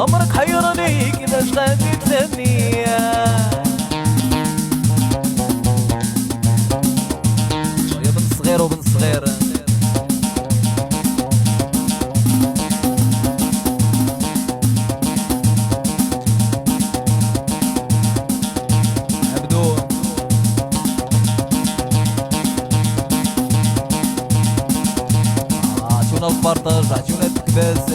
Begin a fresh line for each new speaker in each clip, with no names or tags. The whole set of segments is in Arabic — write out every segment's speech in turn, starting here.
عمرك حيرني كيفاش غادي تلامني. يا بن صغير وبن صغير عبدو عطونا البارطاج عطونا التكباس.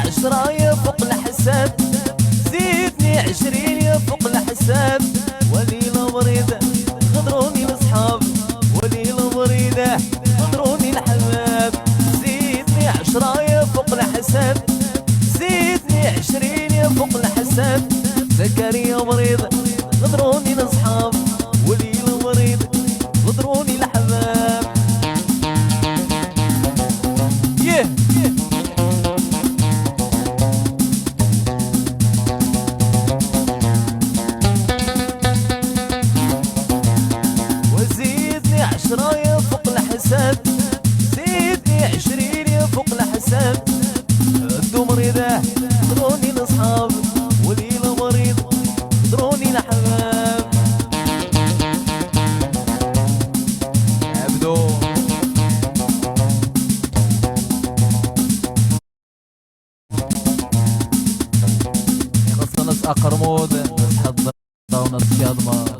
عشرايا فوق الحساب، زيدني 20 يا فوق الحساب. وليلة مريضة غدروني الأصحاب، وليلة مريضة غدروني الحباب. زيدني 10 فوق الحساب، زيدني 20 يا فوق الحساب. زكريا مريضة غدروني الأصحاب، وليلة مريضة غدروني الحباب. عشرايا فوق الحساب، زيدني 20 يا فوق الحساب. عدو مريضة غدروني الأصحاب، وليلة مريضة غدروني الأحباب. عبدو خاصة ناس أقرمود، ناس حضر وناس كاظمة.